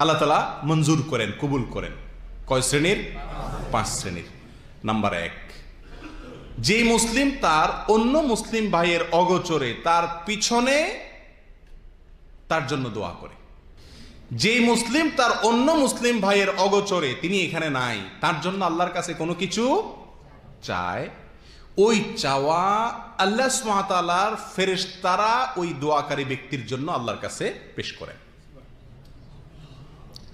আল্লাহ তাআলা মঞ্জুর করেন, কবুল করেন। কয় শ্রেণীর? 5 শ্রেণীর। নাম্বার 1, যে মুসলিম তার অন্য মুসলিম ভাইয়ের অগোচরে তার পিছনে তার জন্য দোয়া করে। যে মুসলিম তার অন্য মুসলিম ভাইয়ের অগোচরে, তিনি এখানে নাই, তার জন্য আল্লাহর কাছে কোনো কিছু চায়, ওই চাওয়া আল্লাহ সুবহানাহু ওয়া তাআলার ফেরেশতারা ওই দোয়াকারী ব্যক্তির জন্য আল্লাহর কাছে পেশ করেন।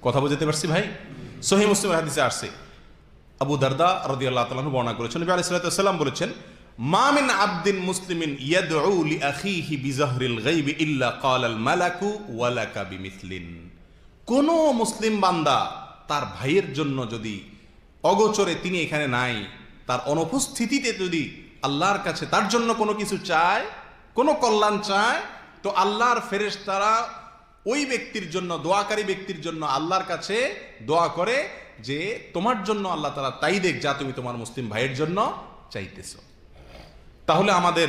কথা বুঝতে পারছি ভাই? সহিহ মুসলিমের হাদিসে আসছে, আবু দারদা রাদিয়াল্লাহু তাআলা আনহু বর্ণনা করেছেন, নবী আলাইহিস সালাতু ওয়াস সালাম বলেছেন, মা মিন আবদিন মুসলিমিন ইয়াদউ লিআখিহি বিযাহরিল গায়বি ইল্লা ক্বালাল মালাকু ওয়া লাকা বিমিসলিন। কোন মুসলিম বান্দা তার ভাইয়ের জন্য যদি অগোচরে, তিনি এখানে নাই, তার অনুপস্থিতিতে যদি আল্লাহর কাছে তার জন্য কোনো কিছু চায়, কোনো কল্যাণ চায়, তো আল্লাহর ফেরেশতারা ওই ব্যক্তির জন্য, দোয়াকারী ব্যক্তির জন্য আল্লাহর কাছে দোয়া করে যে তোমার জন্য আল্লাহ তাআলা তাই দেখ যা তুমি তোমার মুসলিম ভাইয়ের জন্য চাইতেছো। তাহলে আমাদের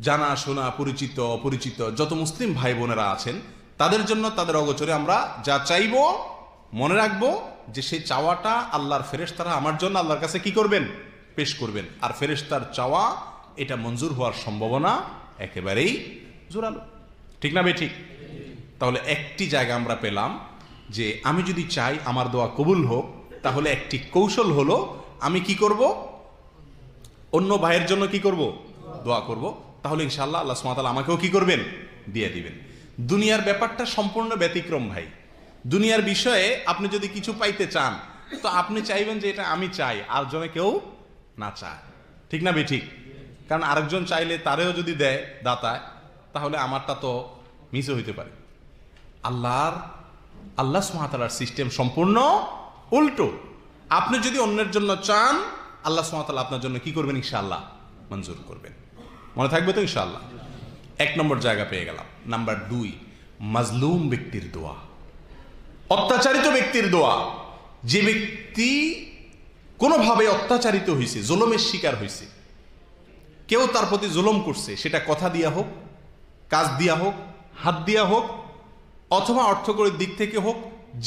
জানা শোনা, পরিচিত অপরিচিত যত মুসলিম ভাই বোনেরা আছেন, তাদের জন্য তাদের অগোচরে আমরা যা চাইবো, মনে রাখবো যে সেই চাওয়াটা আল্লাহর ফেরেশতারা আমার জন্য আল্লাহর কাছে কি করবেন? পেশ করবেন। আর ফেরেশতার চাওয়া এটা মঞ্জুর হওয়ার সম্ভাবনা একেবারেই জোরালো। ঠিক না বেঠিক? তাহলে একটি জায়গা আমরা পেলাম যে আমি যদি চাই আমার দোয়া কবুল হোক, তাহলে একটি কৌশল হলো আমি কি করব? অন্য ভাইয়ের জন্য কি করব? দোয়া করব। তাহলে ইনশাআল্লাহ আল্লাহ সুবহানাহু ওয়া তাআলা আমাকেও কি করবেন? দিয়ে দিবেন। দুনিয়ার ব্যাপারটা সম্পূর্ণ ব্যতিক্রম ভাই। দুনিয়ার বিষয়ে আপনি যদি কিছু পাইতে চান, তো আপনি চাইবেন যে এটা আমি চাই, আর জনে কেউ না চায়। ঠিক না বেঠিক? কারণ আরেকজন চাইলে তারেও যদি দেয় দাতায়, তাহলে আমারটা তো মিসও হইতে পারে। আল্লাহ সুবহানাহু ওয়া তাআলার সিস্টেম সম্পূর্ণ উল্টো। আপনি যদি অন্যের জন্য চান, আল্লাহ সুবহানাহু ওয়া তাআলা আপনার জন্য কি করবেন? ইনশাআল্লাহ মঞ্জুর করবেন। মনে থাকবে তো ইনশাআল্লাহ? 1 নম্বর জায়গা পেয়ে গেলাম। নাম্বার 2, মাজলুম ব্যক্তির দোয়া, অত্যাচারিত ব্যক্তির দোয়া। যে ব্যক্তি কোনোভাবে অত্যাচারিত হয়েছে, জুলুমের শিকার হয়েছে, কেউ তার প্রতি জুলুম করছে, সেটা কথা দিয়া হোক, কাজ দিয়া হোক, হাত দিয়া হোক, অথবা অর্থকরীর দিক থেকে হোক,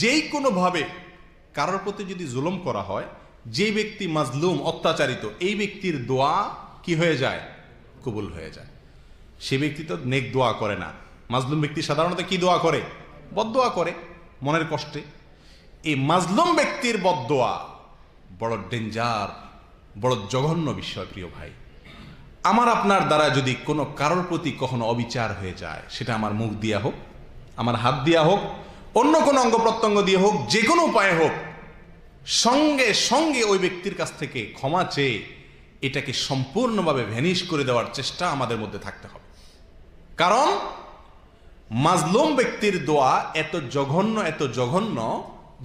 যেই কোনোভাবে কারোর প্রতি যদি জুলুম করা হয়, যে ব্যক্তি মাজলুম, অত্যাচারিত, এই ব্যক্তির দোয়া কি হয়ে যায়? কবুল হয়ে যায়। সে ব্যক্তি তো নেক দোয়া করে না। মাজলুম ব্যক্তি সাধারণত কি দোয়া করে? বদদোয়া করে মনের কষ্টে। এই মাজলুম ব্যক্তির বদদোয়া বড় ডেঞ্জার, বড় জঘন্য বিষয়। প্রিয় ভাই, আমার আপনার দ্বারা যদি কোনো কারোর প্রতি কখনো অবিচার হয়ে যায়, সেটা আমার মুখ দিয়া হোক, আমার হাত দিয়া হোক, অন্য কোনো অঙ্গ প্রত্যঙ্গ দিয়ে হোক, যে কোনো উপায়ে হোক, সঙ্গে সঙ্গে ওই ব্যক্তির কাছ থেকে ক্ষমা চেয়ে এটাকে সম্পূর্ণভাবে ভ্যানিশ করে দেওয়ার চেষ্টা আমাদের মধ্যে থাকতে হবে। কারণ মাজলুম ব্যক্তির দোয়া এত জঘন্য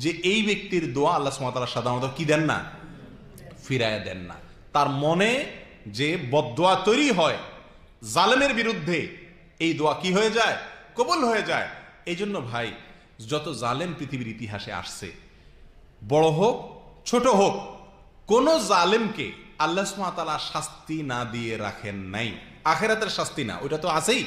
যে এই ব্যক্তির দোয়া আল্লাহ সুবহানাহু ওয়া তাআলা সাধারণত কি দেন না? ফিরায় দেন না। তার মনে যে বদদোয়া তৈরি হয় জালেমের বিরুদ্ধে, এই দোয়া কি হয়ে যায়? কবুল হয়ে যায়। এই জন্য ভাই, যত জালেম পৃথিবীর ইতিহাসে আসছে, বড় হোক ছোট হোক, কোন জালেমকে আল্লাহ সুবহানাহু ওয়া তাআলা শাস্তি না দিয়ে রাখেন নাই। আখিরাতের শাস্তি না, ওইটা তো আছেই।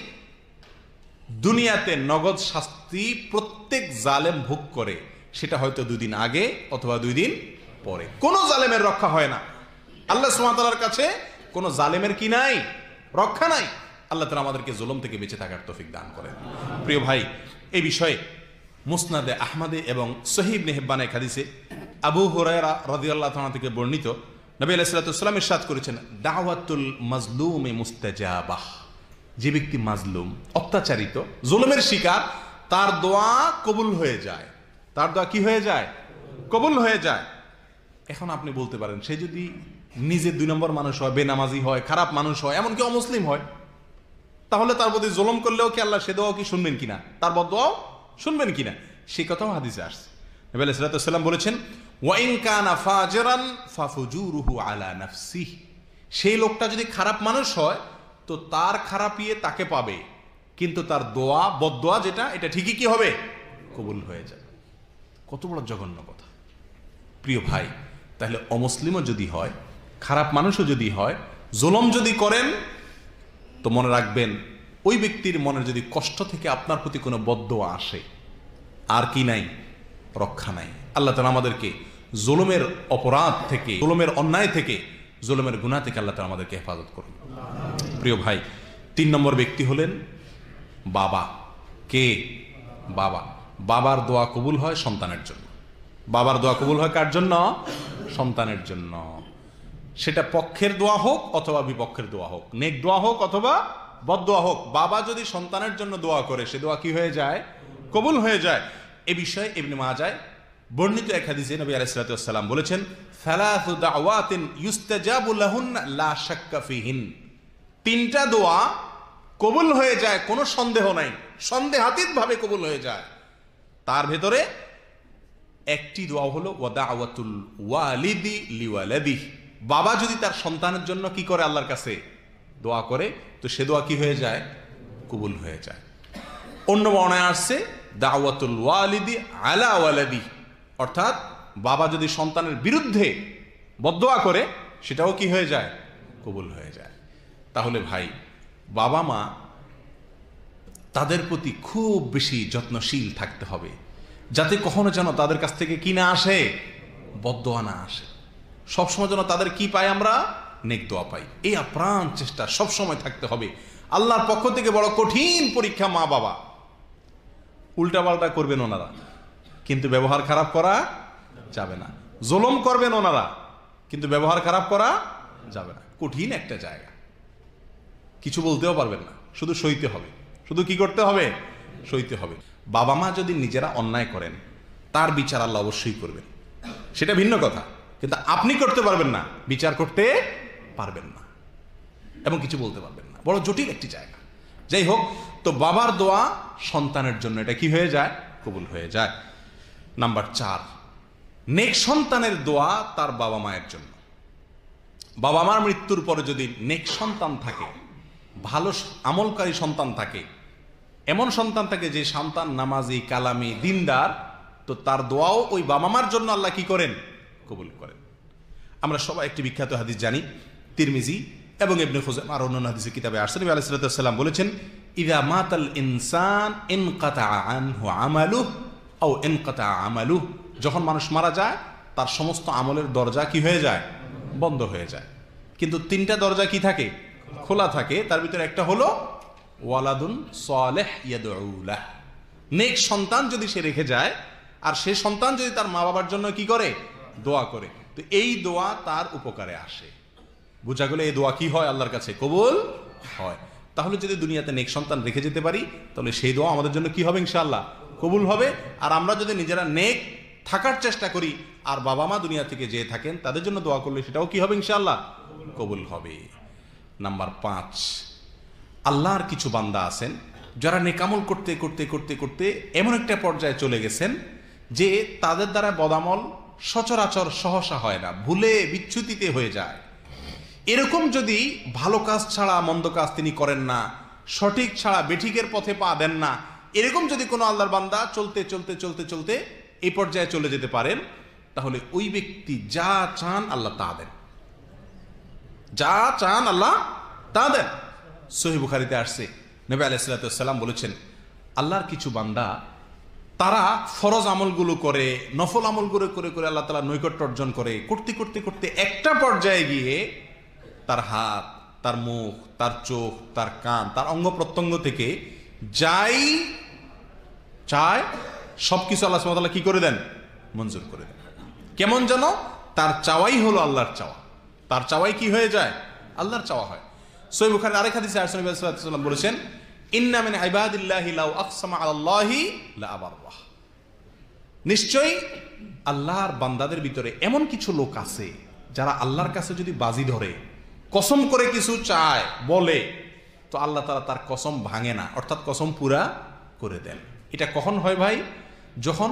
দুনিয়াতে নগদ শাস্তি প্রত্যেক জালেম ভোগ করে, সেটা হয়তো 2 দিন আগে অথবা 2 দিন পরে। কোন জালেমের রক্ষা হয় না। আল্লাহ সুবহানাহু ওয়া তাআলার কাছে কোন জালেমের কি নাই? রক্ষা নাই। আল্লাহ তাআলা আমাদেরকে জুলুম থেকে বেঁচে থাকার তৌফিক দান করেন। প্রিয় ভাই, এই বিষয়ে মুসনাদে আহমদে এবং সহিহ ইবনে হিব্বানে হাদিসে আবু হুরায়রা রাদিয়াল্লাহু তাআলা থেকে বর্ণিত, নবী আলাইহিস সালাতু ওয়াস সালাম ইরশাদ করেছেন, দাওয়াতুল মাজলুমি মুস্তাজাবাহ। যে ব্যক্তি মাজলুম, অত্যাচারিত, জুলুমের শিকার, তার দোয়া কবুল হয়ে যায়। তার দোয়া কি হয়ে যায়? কবুল হয়ে যায়। এখন আপনি বলতে পারেন, সে যদি নিজে 2 নম্বর মানুষ হয়, বেনামাজি হয়, খারাপ মানুষ হয়, এমনকি অমুসলিম হয়, তাহলে তার প্রতি জুলুম করলেও কি আল্লাহ সে দোয়া কি শুনবেন কিনা? তার বদদোয়াও শুনবেন কিনা? সে কথাও হাদিসে আসছে। নবী আলাইহিস সালাতু ওয়াস সালাম বলেছেন, ওয়া ইন কানা ফাজিরান ফাফুজুরুহু আলা নাফসিহি। সেই লোকটা যদি খারাপ মানুষ হয়, তো তার খারাপিয়ে তাকে পাবে, কিন্তু তার দোয়া, বদদোয়া যেটা, এটা ঠিকই কি হবে? কবুল হয়ে যাবে। কত বড় জঘন্য কথা প্রিয় ভাই। তাহলে অমুসলিমও যদি হয়, খারাপ মানুষও যদি হয়, জুলুম যদি করেন, তো মনে রাখবেন, ওই ব্যক্তির মনের যদি কষ্ট থেকে আপনার প্রতি কোনো বদদোয়া আসে, আর কি নাই? রক্ষা নাই। আল্লাহ তাআলা আমাদেরকে জুলুমের অপরাধ থেকে, জুলুমের অন্যায় থেকে, জুলুমের গুনাহ থেকে আল্লাহ তাআলা আমাদেরকে হেফাজত করুন। প্রিয় ভাই, 3 নম্বর ব্যক্তি হলেন বাবা। কে? বাবা। বাবার দোয়া কবুল হয় সন্তানের জন্য। বাবার দোয়া কবুল হয় কার জন্য? সন্তানের জন্য। সেটা পক্ষের দোয়া হোক অথবা বিপক্ষের দোয়া হোক, নেক দোয়া হোক অথবা বদ দোয়া হোক, বাবা যদি সন্তানের জন্য দোয়া করে সে দোয়া কি হয়ে যায়? কবুল হয়ে যায়। এ বিষয়ে ইবনে মাজাহ বর্ণিত এক হাদিসে নবী আলাইহিস সালাতু ওয়াস সালাম বলেছেন, সালাসু দাওয়াতিন ইউস্তাজাবু লাহুন্না লা শাক্কা ফিহিন। 3টা দোয়া কবুল হয়ে যায়, কোনো সন্দেহ নাই, সন্দেহাতীতভাবে কবুল হয়ে যায়। তার ভেতরে একটি দোয়া হলো ওয়াদাওয়াতুল ওয়ালিদি লিওয়ালাদিহি। বাবা যদি তার সন্তানের জন্য কি করে? আল্লাহর কাছে দোয়া করে, তো সে দোয়া কি হয়ে যায়? কবুল হয়ে যায়। অন্য বর্ণনায় আসছে দাওয়াতুল ওয়ালিদি আলা ওয়ালাদি, অর্থাৎ বাবা যদি সন্তানের বিরুদ্ধে বদদোয়া করে সেটাও কি হয়ে যায়? কবুল হয়ে যায়। তাহলে ভাই, বাবা মা তাদের প্রতি খুব বেশি যত্নশীল থাকতে হবে, যাতে কখনো যেন তাদের কাছ থেকে কি না আসে? বদদোয়া না আসে। সবসময় যেন তাদের কি পাই? আমরা নেক দোয়া পাই। এই আপ্রাণ চেষ্টা সবসময় থাকতে হবে। আল্লাহর পক্ষ থেকে বড় কঠিন পরীক্ষা মা বাবা। উল্টাপাল্টা করবেন ওনারা, কিন্তু ব্যবহার খারাপ করা যাবে না। জুলুম করবেন ওনারা, কিন্তু ব্যবহার খারাপ করা যাবে না। কঠিন একটা জায়গা, কিছু বলতেও পারবেন না, শুধু সইতে হবে। শুধু কি করতে হবে? সইতে হবে। বাবা মা যদি নিজেরা অন্যায় করেন তার বিচার আল্লাহ অবশ্যই করবেন, সেটা ভিন্ন কথা, কিন্তু আপনি করতে পারবেন না, বিচার করতে পারবেন না, এবং কিছু বলতে পারবেন না। বড় জটিল একটি জায়গা। যাই হোক, তো বাবার দোয়া সন্তানের জন্য এটা কি হয়ে যায়? কবুল হয়ে যায়। নাম্বার 4, নেক সন্তানের দোয়া তার বাবা মায়ের জন্য। বাবা মার মৃত্যুর পরে যদি নেক সন্তান থাকে, ভালো আমলকারী সন্তান থাকে, এমন সন্তান থাকে যে সন্তান নামাজি, কালামি, দিনদার, তো তার দোয়াও ওই বাবা মার জন্য আল্লাহ কি করেন? কবুল করেন। আমরা সবাই একটি বিখ্যাত হাদিস জানি, তিরমিজি এবং ইবনে খুজাইমা আর অন্যান্য হাদিসের কিতাবে আসছে, নবী আলাইহিস সালাতু ওয়াস সালাম বলেছেন, ইযা মাতাল ইনসান ইনকাতা আনহু আমালুহু আও ইনকাতা আমালুহু। যখন মানুষ মারা যায় তার সমস্ত আমলের দরজা কি হয়ে যায়? বন্ধ হয়ে যায়। কিন্তু 3টা দরজা কি থাকে? খোলা থাকে। তার ভিতরে একটা হলো ওয়ালাদুন সালেহ ইয়াদউ লাহ, নেক সন্তান যদি সে রেখে যায়, আর সে সন্তান যদি তার মা বাবার জন্য কি করে? দোয়া করে, তো এই দোয়া তার উপকারে আসে। বোঝা গেল এই দোয়া কি হয়? আল্লাহর কাছে কবুল হয়। তাহলে যদি দুনিয়াতে নেক সন্তান রেখে যেতে পারি, তাহলে সেই দোয়া আমাদের জন্য কি হবে? ইনশাআল্লাহ কবুল হবে। আর আমরা যদি নিজেরা নেক থাকার চেষ্টা করি, আর বাবা মা দুনিয়া থেকে যে থাকেন তাদের জন্য দোয়া করলে সেটাও কি হবে? ইনশাআল্লাহ কবুল হবে। নাম্বার 5, আল্লাহর কিছু বান্দা আছেন যারা নেকামল করতে করতে করতে করতে এমন একটা পর্যায়ে চলে গেছেন যে তাদের দ্বারা বদামল সচরাচর সহসা হয় না, ভুলে বিচ্যুতিতে হয়ে যায়। এরকম যদি ভালো কাজ ছাড়া মন্দ কাজ তিনি করেন না, সঠিক ছাড়া বেঠিকের পথে পা দেন না, এরকম যদি কোনো আল্লাহর বান্দা চলতে চলতে চলতে চলতে এই পর্যায়ে চলে যেতে পারেন, তাহলে ওই ব্যক্তি যা চান আল্লাহ তা দেন। যা চান আল্লাহ তা দেন। সহিহ বুখারীতে আসছে, নবী আলাইহিস সালাতু ওয়াস সালাম বলেছেন, আল্লাহর কিছু বান্দা তারা ফরজ আমলগুলো করে, নফল আমলগুলো করে করে আল্লাহ তাআলা নৈকট্য অর্জন করে, করতে করতে করতে একটা পর্যায়ে গিয়ে তার হাত, তার মুখ, তার চোখ, তার কান, তার অঙ্গ প্রত্যঙ্গ থেকে যাই চায় সবকিছু আল্লাহ সুবহানাহু ওয়া তাআলা কি করে দেন? মঞ্জুর করে দেন। কেমন যেন তার চাওয়াই হলো আল্লাহর চাওয়া, তার চাওয়াই কি হয়ে যায়? আল্লাহর চাওয়া হয়। সহিহ বুখারীর আরেক হাদিসে নবী সাল্লাল্লাহু আলাইহি ওয়াসাল্লাম বলেছেন, ইন্না মিন ইবাদিল্লাহি লাউ আকসামা আলাল্লাহি লা আবাররাহ। নিশ্চয়ই আল্লাহর বান্দাদের ভিতরে এমন কিছু লোক আছে যারা আল্লাহর কাছে যদি বাজি ধরে, কসম করে কিছু চায়, বলে, তো আল্লাহ তাআলা তার কসম ভাঙে না, অর্থাৎ কসম পুরা করে দেন। এটা কখন হয় ভাই? যখন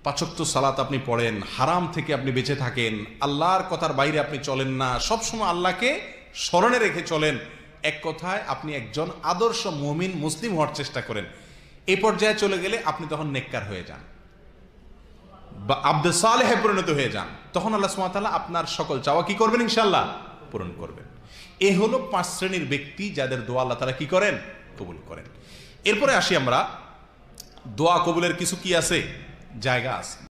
5 ওয়াক্ত সালাত আপনি পড়েন, হারাম থেকে আপনি বেঁচে থাকেন, আল্লাহর কথার বাইরে আপনি চলেন না, সবসময় আল্লাহকে স্মরণে রেখে চলেন, এক কথায় আপনি একজন আদর্শ মুমিন মুসলিম হওয়ার চেষ্টা করেন। এই পর্যায়ে চলে গেলে আপনি তখন নেককার হয়ে যান বা আব্দে সালেহে পরিণত হয়ে যান। তখন আল্লাহ সুবহানাহু ওয়া তাআলা আপনার সকল চাওয়া কি করবেন? ইনশাআল্লাহ পূরণ করবেন। এ হলো 5 শ্রেণীর ব্যক্তি যাদের দোয়া আল্লাহ তাআলা কি করেন? কবুল করেন। এরপরে আসি আমরা দোয়া কবুলের কিছু কি আছে? জায়গা আছে।